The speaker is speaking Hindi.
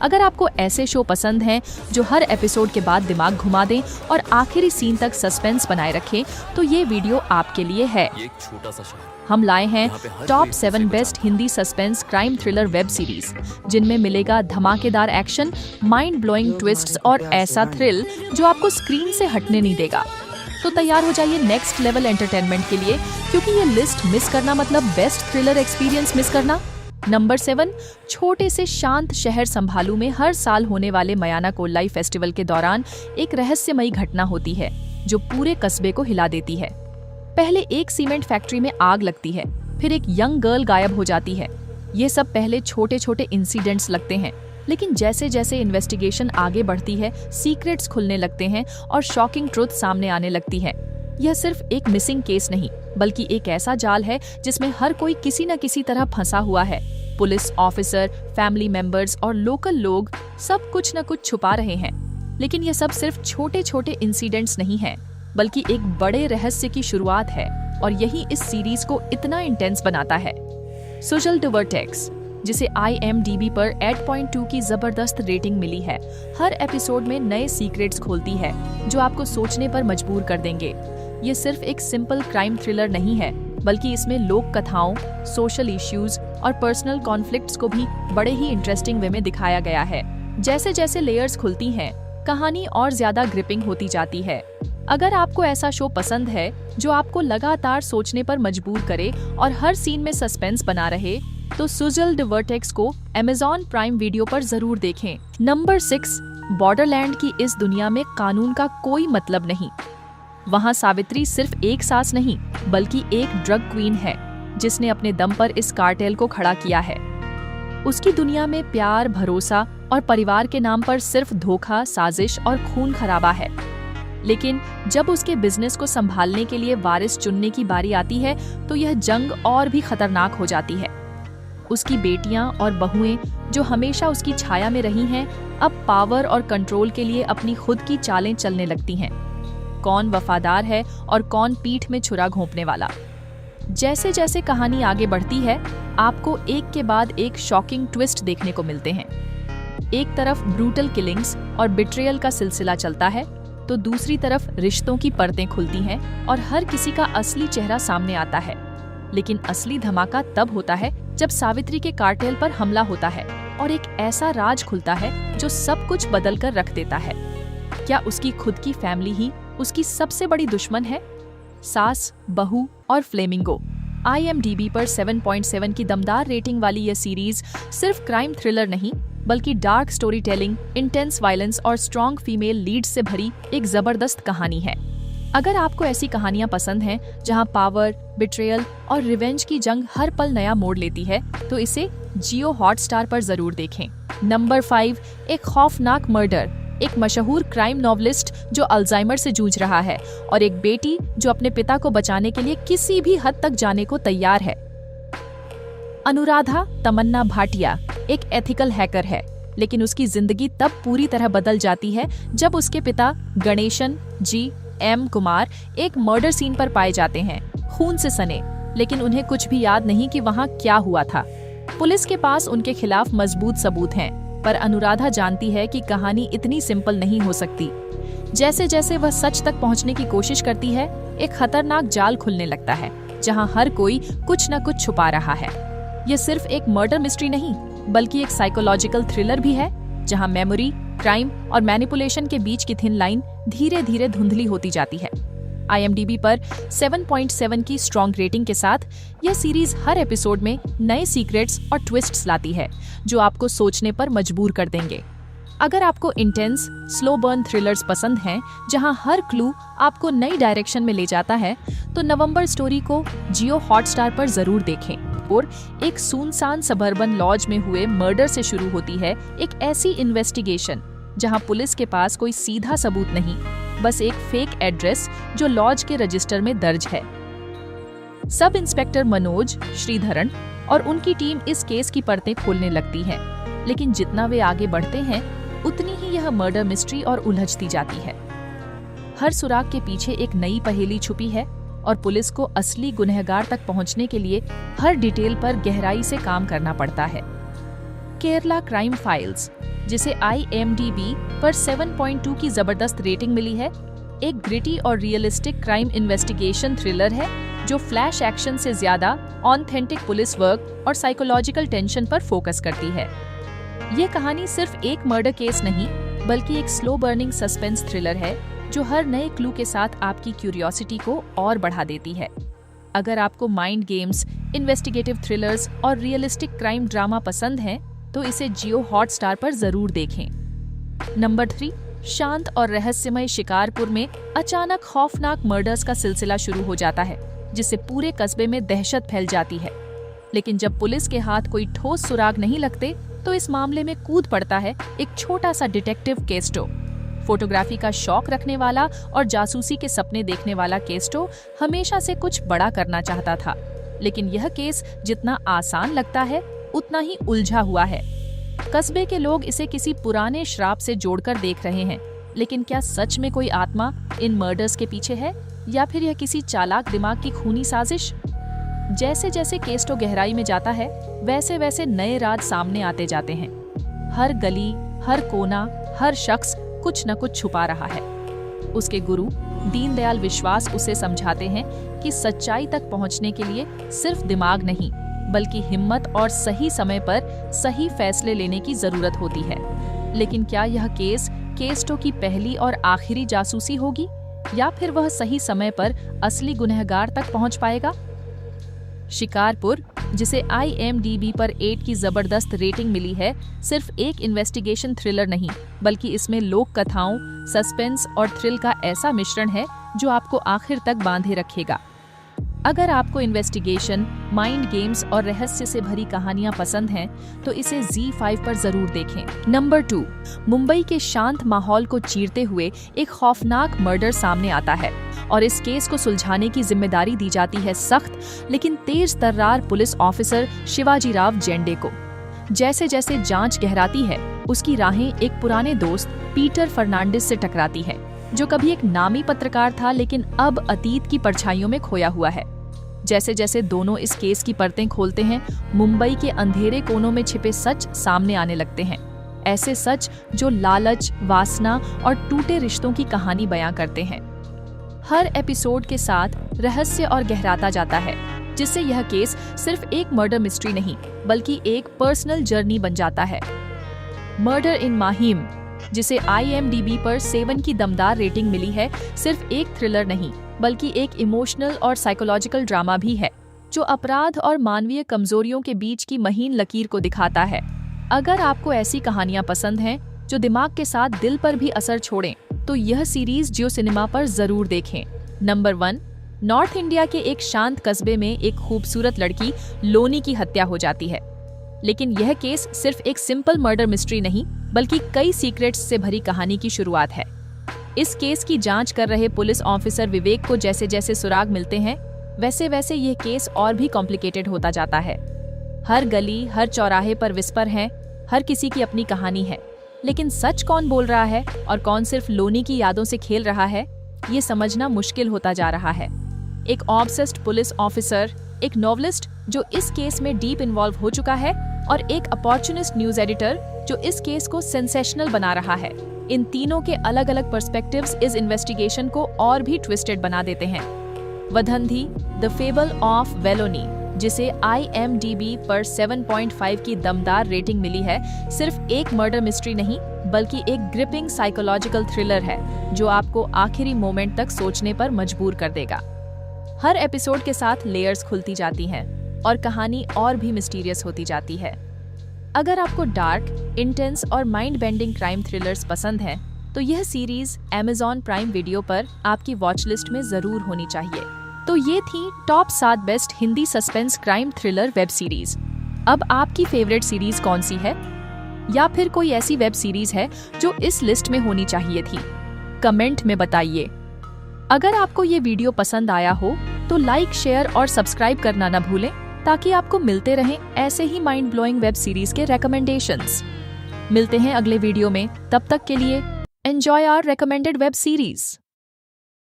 अगर आपको ऐसे शो पसंद हैं जो हर एपिसोड के बाद दिमाग घुमा दें और आखिरी सीन तक सस्पेंस बनाए रखें, तो ये वीडियो आपके लिए है। ये एक छोटा सा शहर, हम लाए हैं यहाँ पे हर टॉप कोई 7 best Hindi suspense crime thriller web series, जिनमें मिलेगा धमाकेदार एक्शन, माइंड ब्लोइंग ट्विस्ट्स और ऐसा थ्रिल जो आपको स्क्रीन से हटने नहीं देगा। तो तैयार हो जाइए नेक्स्ट लेवल एंटरटेनमेंट के लिए, क्योंकि ये लिस्ट मिस करना मतलब बेस्ट थ्रिलर एक्सपीरियंस मिस करना। नंबर 7, छोटे से शांत शहर संभालू में हर साल होने वाले मयाना कोल्लाई फेस्टिवल के दौरान एक रहस्यमयी घटना होती है जो पूरे कस्बे को हिला देती है। पहले एक सीमेंट फैक्ट्री में आग लगती है, फिर एक यंग गर्ल गायब हो जाती है। ये सब पहले छोटे छोटे इंसिडेंट्स लगते हैं, लेकिन जैसे जैसे इन्वेस्टिगेशन आगे बढ़ती है, सीक्रेट्स खुलने लगते हैं और शॉकिंग ट्रुथ सामने आने लगती है। यह सिर्फ एक मिसिंग केस नहीं, बल्कि एक ऐसा जाल है जिसमें हर कोई किसी न किसी तरह फंसा हुआ है। पुलिस ऑफिसर, फैमिली मेंबर्स और लोकल लोग सब कुछ न कुछ छुपा रहे हैं। लेकिन ये सब सिर्फ छोटे छोटे इंसिडेंट्स नहीं हैं, बल्कि एक बड़े रहस्य की शुरुआत है, और यही इस सीरीज को इतना इंटेंस बनाता है। सुजल द वर्टेक्स, जिसे IMDb पर 8.2 की जबरदस्त रेटिंग मिली है, हर एपिसोड में नए सीक्रेट्स खोलती है जो आपको सोचने पर मजबूर कर देंगे। ये सिर्फ एक सिंपल क्राइम थ्रिलर नहीं है, बल्कि इसमें लोक कथाओं, सोशल इश्यूज और पर्सनल कॉन्फ्लिक्ट्स को भी बड़े ही इंटरेस्टिंग वे में दिखाया गया है। जैसे जैसे लेयर्स खुलती हैं, कहानी और ज्यादा ग्रिपिंग होती जाती है। अगर आपको ऐसा शो पसंद है जो आपको लगातार सोचने पर मजबूर करे और हर सीन में सस्पेंस बना रहे, तो सुजल द वर्टेक्स को Amazon प्राइम वीडियो पर जरूर देखें। नंबर 6, बॉर्डरलैंड की इस दुनिया में कानून का कोई मतलब नहीं। वहाँ सावित्री सिर्फ एक सास नहीं, बल्कि एक ड्रग क्वीन है जिसने अपने दम पर इस कार्टेल को खड़ा किया है। उसकी दुनिया में प्यार, भरोसा और परिवार के नाम पर सिर्फ धोखा, साजिश और खून खराबा है। लेकिन जब उसके बिजनेस को संभालने के लिए वारिस चुनने की बारी आती है, तो यह जंग और भी खतरनाक हो जाती है। उसकी बेटियां और बहुएं जो हमेशा उसकी छाया में रही हैं, अब पावर और कंट्रोल के लिए अपनी खुद की चालें चलने लगती हैं। कौन वफादार है और कौन पीठ में छुरा घोंपने वाला। जैसे जैसे कहानी आगे बढ़ती है, आपको एक के बाद एक शॉकिंग ट्विस्ट देखने को मिलते हैं। एक तरफ ब्रूटल किलिंग्स और बिट्रेयल का सिलसिला चलता है, तो दूसरी तरफ रिश्तों की परतें खुलती हैं और हर किसी का असली चेहरा सामने आता है। लेकिन असली धमाका तब होता है जब सावित्री के कार्टेल पर हमला होता है और एक ऐसा राज खुलता है जो सब कुछ बदल कर रख देता है। क्या उसकी खुद की फैमिली ही उसकी सबसे बड़ी दुश्मन है? सास, बहू और फ्लेमिंगो। IMDb पर 7.7 की दमदार रेटिंग वाली यह सीरीज सिर्फ क्राइम थ्रिलर नहीं, बल्कि dark story telling, intense violence और स्ट्रॉन्ग फीमेल लीड्स से भरी एक जबरदस्त कहानी है। अगर आपको ऐसी कहानियां पसंद हैं जहां पावर, बिट्रेयल और रिवेंज की जंग हर पल नया मोड़ लेती है, तो इसे जियो हॉटस्टार पर जरूर देखें। नंबर 5, एक खौफनाक मर्डर। एक मशहूर क्राइम नॉवलिस्ट जो अल्जाइमर से जूझ रहा है, और एक बेटी जो अपने पिता को बचाने के लिए किसी भी हद तक जाने को तैयार है। अनुराधा तमन्ना भाटिया एक एथिकल हैकर है, लेकिन उसकी जिंदगी तब पूरी तरह बदल जाती है जब उसके पिता गणेशन G.M. कुमार एक मर्डर सीन पर पाए जाते हैं, खून से सने, लेकिन उन्हें कुछ भी याद नहीं कि वहाँ क्या हुआ था। पुलिस के पास उनके खिलाफ मजबूत सबूत हैं, पर अनुराधा जानती है कि कहानी इतनी सिंपल नहीं हो सकती। जैसे जैसे वह सच तक पहुंचने की कोशिश करती है, एक खतरनाक जाल खुलने लगता है जहां हर कोई कुछ न कुछ छुपा रहा है। यह सिर्फ एक मर्डर मिस्ट्री नहीं, बल्कि एक साइकोलॉजिकल थ्रिलर भी है, जहां मेमोरी, क्राइम और मैनिपुलेशन के बीच की थिन लाइन धीरे धीरे धुंधली होती जाती है। IMDb पर 7.7 की स्ट्रॉन्ग रेटिंग के साथ यह सीरीज हर एपिसोड में नए सीक्रेट्स और ट्विस्ट्स लाती है जो आपको सोचने पर मजबूर कर देंगे। अगर आपको इंटेंस, स्लो बर्न थ्रिलर्स पसंद हैं, जहां हर क्लू आपको नई डायरेक्शन में ले जाता है, तो नवंबर स्टोरी को जियो हॉटस्टार पर जरूर देखें। और एक सुनसान सबर्बन लॉज में हुए मर्डर से शुरू होती है एक ऐसी इन्वेस्टिगेशन जहां पुलिस के पास कोई सीधा सबूत नहीं, बस एक फेक एड्रेस जो लॉज के रजिस्टर में दर्ज है। सब इंस्पेक्टर मनोज श्रीधरन और उनकी टीम इस केस की परतें खोलने लगती है, लेकिन जितना वे आगे बढ़ते हैं, उतनी ही यह मर्डर मिस्ट्री और उलझती जाती है। हर सुराग के पीछे एक नई पहेली छुपी है और पुलिस को असली गुनहगार तक पहुंचने के लिए हर डिटेल पर गहराई से काम करना पड़ता है। केरला क्राइम फाइल्स, जिसे IMDb पर 7.2 की जबरदस्त रेटिंग मिली है, एक ग्रिटी और रियलिस्टिक क्राइम इन्वेस्टिगेशन थ्रिलर है जो फ्लैश एक्शन से ज्यादा ऑथेंटिक पुलिस वर्क और साइकोलॉजिकल टेंशन पर फोकस करती है। ये कहानी सिर्फ एक मर्डर केस नहीं, बल्कि एक स्लो बर्निंग सस्पेंस थ्रिलर है जो हर नए क्लू के साथ आपकी क्यूरियोसिटी को और बढ़ा देती है। अगर आपको माइंड गेम्स, इन्वेस्टिगेटिव थ्रिलर्स और रियलिस्टिक क्राइम ड्रामा पसंद हैं, तो इसे जियो हॉटस्टार पर जरूर देखें। नंबर 3, शांत और रहस्यमय शिकारपुर में अचानक खौफनाक मर्डर्स का सिलसिला शुरू हो जाता है, जिससे पूरे कस्बे में दहशत फैल जाती है। लेकिन जब पुलिस के हाथ कोई ठोस सुराग नहीं लगते, तो इस मामले में कूद पड़ता है एक छोटा सा डिटेक्टिव केस्टो। फोटोग्राफी का शौक रखने वाला और जासूसी के सपने देखने वाला केस्टो हमेशा से कुछ बड़ा करना चाहता था, लेकिन यह केस जितना आसान लगता है उतना ही उलझा हुआ है। कस्बे के लोग इसे किसी पुराने श्राप से जोड़कर देख रहे हैं, लेकिन क्या सच में कोई आत्मा इन मर्डर्स के पीछे है, या फिर यह किसी चालाक दिमाग की खूनी साजिश? जैसे जैसे केस्टो गहराई में जाता है, वैसे वैसे नए राज सामने आते जाते हैं। हर गली, हर कोना, हर शख्स कुछ न कुछ छुपा रहा है। उसके गुरु दीनदयाल विश्वास उसे समझाते हैं कि सच्चाई तक पहुंचने के लिए सिर्फ दिमाग नहीं, बल्कि हिम्मत और सही समय पर सही फैसले लेने की जरूरत होती है। लेकिन क्या यह केस केस्टो की पहली और आखिरी जासूसी होगी, या फिर वह सही समय पर असली गुनहगार तक पहुंच पाएगा? शिकारपुर, जिसे IMDb पर 8 की जबरदस्त रेटिंग मिली है, सिर्फ एक इन्वेस्टिगेशन थ्रिलर नहीं, बल्कि इसमें लोक कथाओं, सस्पेंस और थ्रिल का ऐसा मिश्रण है जो आपको आखिर तक बांधे रखेगा। अगर आपको इन्वेस्टिगेशन, माइंड गेम्स और रहस्य से भरी कहानियां पसंद हैं, तो इसे ZEE5 पर जरूर देखें। नंबर 2, मुंबई के शांत माहौल को चीरते हुए एक खौफनाक मर्डर सामने आता है, और इस केस को सुलझाने की जिम्मेदारी दी जाती है सख्त लेकिन तेज तर्रार पुलिस ऑफिसर शिवाजी राव जेंडे को। जैसे जैसे जांच गहराती है, उसकी राहें एक पुराने दोस्त पीटर फर्नांडिस से टकराती है, जो कभी एक नामी पत्रकार था लेकिन अब अतीत की परछाइयों में खोया हुआ है। जैसे जैसे दोनों इस केस की परतें खोलते हैं, मुंबई के अंधेरे कोनों में छिपे सच सामने आने लगते हैं। ऐसे सच जो लालच, वासना और टूटे रिश्तों की कहानी बयां करते हैं। हर एपिसोड के साथ रहस्य और गहराता जाता है, जिससे यह केस सिर्फ एक मर्डर मिस्ट्री नहीं, बल्कि एक पर्सनल जर्नी बन जाता है। मर्डर इन माहिम, जिसे IMDb पर 7 की दमदार रेटिंग मिली है, सिर्फ एक थ्रिलर नहीं, बल्कि एक इमोशनल और साइकोलॉजिकल ड्रामा भी है, जो अपराध और मानवीय कमजोरियों के बीच की महीन लकीर को दिखाता है। अगर आपको ऐसी कहानियां पसंद हैं जो दिमाग के साथ दिल पर भी असर छोड़ें, तो यह सीरीज जियो सिनेमा पर जरूर देखें। नंबर 1, नॉर्थ इंडिया के एक शांत कस्बे में एक खूबसूरत लड़की लोनी की हत्या हो जाती है। लेकिन यह केस सिर्फ एक सिंपल मर्डर मिस्ट्री नहीं, बल्कि कई सीक्रेट्स से भरी कहानी की शुरुआत है। इस केस की जांच कर रहे पुलिस ऑफिसर विवेक को जैसे जैसे सुराग मिलते हैं, वैसे वैसे यह केस और भी कॉम्प्लिकेटेड होता जाता है। हर गली, हर चौराहे पर विस्पर हैं, हर किसी की अपनी कहानी है। लेकिन सच कौन बोल रहा है और कौन सिर्फ लोनी की यादों से खेल रहा है, ये समझना मुश्किल होता जा रहा है। एक ऑब्सेस्ड पुलिस ऑफिसर, एक नॉवलिस्ट जो इस केस में डीप इन्वॉल्व हो चुका है, और एक अपॉर्चुनिस्ट न्यूज एडिटर जो इस केस को सेंसेशनल बना रहा है। इन तीनों के अलग अलग पर्सपेक्टिव्स इस इन्वेस्टिगेशन को और भी ट्विस्टेड बना देते हैं। वदंधी, द फेबल ऑफ वेलोनी, जिसे IMDb पर 7.5 की दमदार रेटिंग मिली है, सिर्फ एक मर्डर मिस्ट्री नहीं, बल्कि एक ग्रिपिंग साइकोलॉजिकल थ्रिलर है जो आपको आखिरी मोमेंट तक सोचने पर मजबूर कर देगा। हर एपिसोड के साथ लेयर्स खुलती जाती हैं और कहानी और भी मिस्टीरियस होती जाती है। अगर आपको डार्क, इंटेंस और माइंड बेंडिंग क्राइम थ्रिलर्स पसंद हैं, तो यह सीरीज Amazon प्राइम वीडियो पर आपकी वॉच लिस्ट में जरूर होनी चाहिए। तो ये थी top 7 best Hindi suspense crime thriller web series. अब आपकी फेवरेट सीरीज कौन सी है, या फिर कोई ऐसी वेब सीरीज है जो इस लिस्ट में होनी चाहिए थी? कमेंट में बताइए। अगर आपको ये वीडियो पसंद आया हो तो लाइक, शेयर और सब्सक्राइब करना न भूलें, ताकि आपको मिलते रहें ऐसे ही माइंड ब्लोइंग वेब सीरीज के रेकमेंडेशंस। मिलते हैं अगले वीडियो में, तब तक के लिए enjoy our recommended web series.